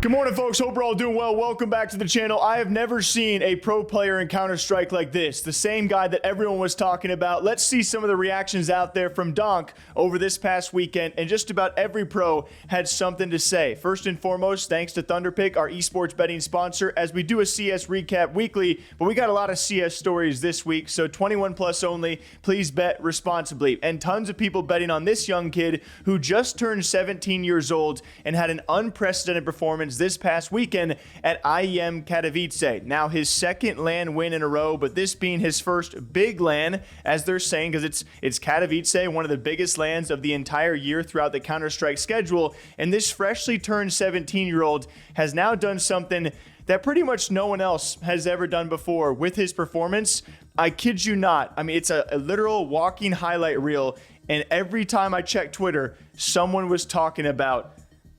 Good morning, folks. Hope we're all doing well. Welcome back to the channel. I have never seen a pro player in Counterstrike like this. The same guy that everyone was talking about. Let's see some of the reactions out there from Donk over this past weekend, and just about every pro had something to say. First and foremost, thanks to Thunderpick, our esports betting sponsor, as we do a CS recap weekly, but we got a lot of CS stories this week, so 21 plus only. Please bet responsibly. And tons of people betting on this young kid who just turned 17 years old and had an unprecedented performance this past weekend at IEM Katowice. Now his second LAN win in a row, but this being his first big LAN, as they're saying, because it's Katowice, one of the biggest LANs of the entire year throughout the Counter-Strike schedule. And this freshly turned 17-year-old has now done something that pretty much no one else has ever done before with his performance. I kid you not. I mean, it's a literal walking highlight reel, and every time I check Twitter, someone was talking about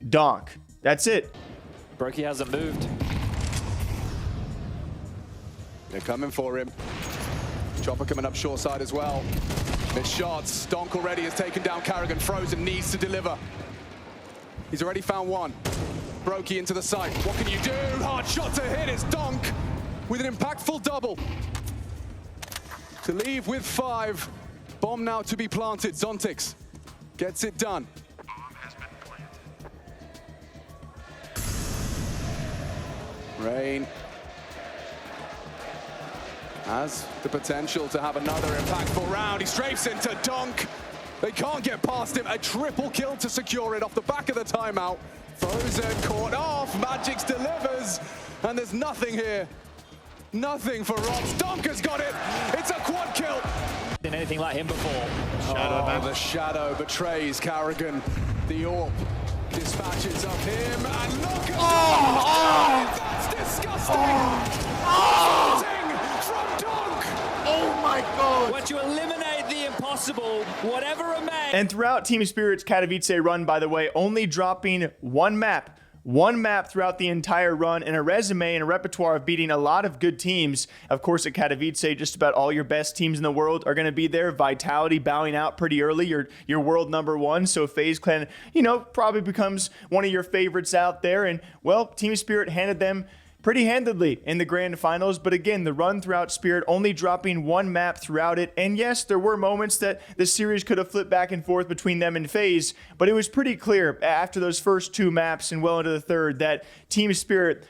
Donk. That's it. Brokey hasn't moved. They're coming for him. Chopper coming up short side as well. Missed shots. Donk already has taken down Karrigan. Frozen needs to deliver. He's already found one. Brokey into the site. What can you do? Hard shot to hit. It's Donk with an impactful double. To leave with 5. Bomb now to be planted. Zontix gets it done. Rain has the potential to have another impactful round. He strafes into Donk. They can't get past him. A triple kill to secure it off the back of the timeout. Frozen caught off. Magix delivers. And there's nothing here. Nothing for Rox. Donk has got it. It's a quad kill. Didn't anything like him before. The shadow betrays Karrigan. The AWP dispatches of him, and look at that's disgusting! From Donk! Oh my God! Once you eliminate the impossible, whatever remains. And throughout Team Spirit's Katowice run, by the way, only dropping one map throughout the entire run, and a resume and a repertoire of beating a lot of good teams. Of course, at Katowice, just about all your best teams in the world are going to be there. Vitality bowing out pretty early. Your world #1, so FaZe Clan, probably becomes one of your favorites out there. And, well, Team Spirit handed them pretty handedly in the grand finals, but again, the run throughout Spirit only dropping one map throughout it. And yes, there were moments that the series could have flipped back and forth between them and FaZe, but it was pretty clear after those first 2 maps and well into the third that Team Spirit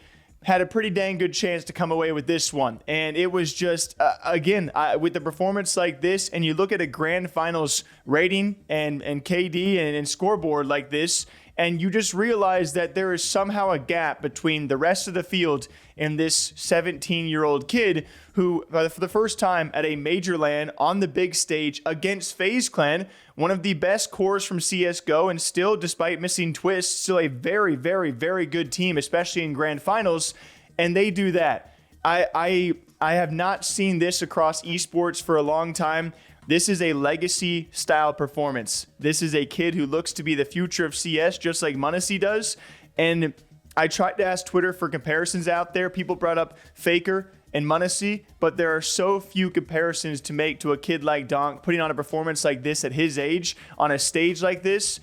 had a pretty dang good chance to come away with this one. And it was just, again, with the performance like this, and you look at a grand finals rating and KD and scoreboard like this, and you just realize that there is somehow a gap between the rest of the field and this 17-year-old kid who, for the first time at a major LAN on the big stage against FaZe Clan, one of the best cores from CSGO, and still, despite missing Twist, still a very, very, very good team, especially in grand finals, and they do that. I have not seen this across esports for a long time. This is a legacy style performance. This is a kid who looks to be the future of CS, just like m0NESY does. And I tried to ask Twitter for comparisons out there. People brought up Faker and m0NESY, but there are so few comparisons to make to a kid like Donk putting on a performance like this at his age on a stage like this.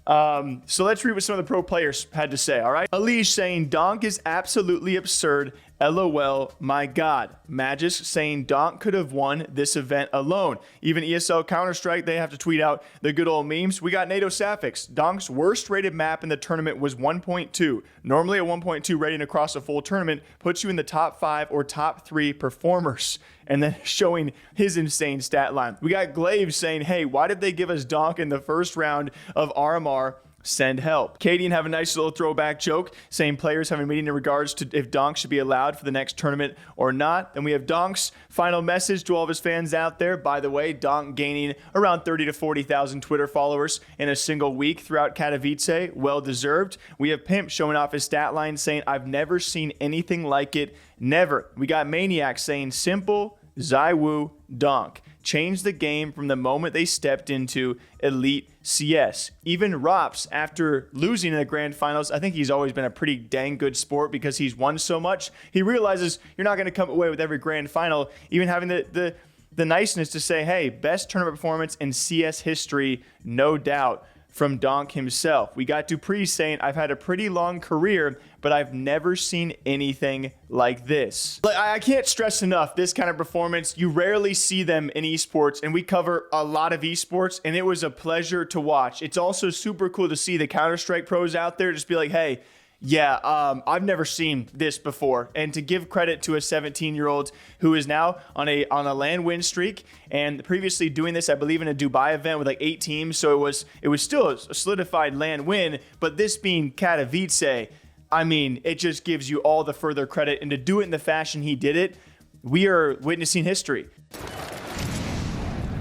So let's read what some of the pro players had to say, all right? Alish saying, Donk is absolutely absurd. LOL, my God. Magis saying Donk could have won this event alone. Even ESL Counterstrike, they have to tweet out the good old memes. We got NATO Sapphics. Donk's worst rated map in the tournament was 1.2. Normally a 1.2 rating across a full tournament puts you in the top 5 or top 3 performers. And then showing his insane stat line. We got Glaive saying, hey, why did they give us Donk in the first round of RMR? Send help. Cadian have a nice little throwback joke saying players have a meeting in regards to if Donk should be allowed for the next tournament or not. Then we have Donk's final message to all of his fans out there. By the way, Donk gaining around 30 to 40,000 Twitter followers in a single week throughout Katowice. Well deserved. We have Pimp showing off his stat line saying, I've never seen anything like it. Never. We got Maniac saying simple, Zywoo, Donk. Changed the game from the moment they stepped into Elite CS. Even Rops, after losing in the grand finals, I think he's always been a pretty dang good sport because he's won so much. He realizes you're not going to come away with every grand final, even having the niceness to say, hey, best tournament performance in CS history, no doubt from Donk himself. We got Dupree saying, I've had a pretty long career, but I've never seen anything like this. I can't stress enough this kind of performance. You rarely see them in esports, and we cover a lot of esports, and it was a pleasure to watch. It's also super cool to see the Counterstrike pros out there just be like, hey, yeah, I've never seen this before. And to give credit to a 17-year-old who is now on a LAN win streak, and previously doing this, I believe, in a Dubai event with like 8 teams. So it was still a solidified LAN win. But this being Katowice, I mean, it just gives you all the further credit. And to do it in the fashion he did it, we are witnessing history.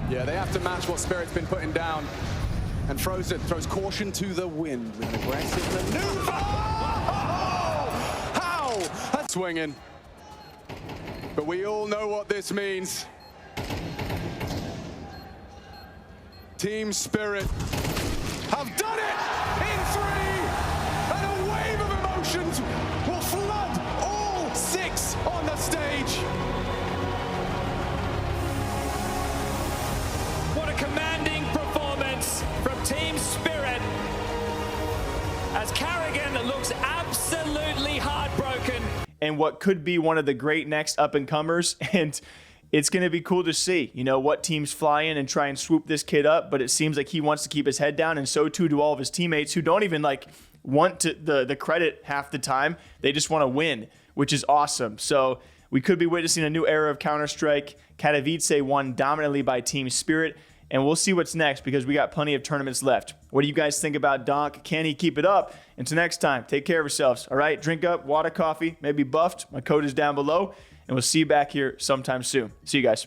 Yeah, they have to match what Spirit's been putting down. And throws caution to the wind with an aggressive maneuver. How? That's swinging. But we all know what this means. Team Spirit have done it in 3. And a wave of emotions will flood all 6 on the stage. What a commanding performance from Team Spirit, as Carrigan looks absolutely heartbroken. And what could be one of the great next up-and-comers, and it's going to be cool to see, you know, what teams fly in and try and swoop this kid up, but it seems like he wants to keep his head down, and so too do all of his teammates who don't even like want to the credit half the time. They just want to win, which is awesome. So we could be witnessing a new era of Counter-Strike. Katowice won dominantly by Team Spirit. And we'll see what's next because we got plenty of tournaments left. What do you guys think about Donk? Can he keep it up? Until next time, take care of yourselves. All right, drink up, water, coffee, maybe buffed. My code is down below. And we'll see you back here sometime soon. See you guys.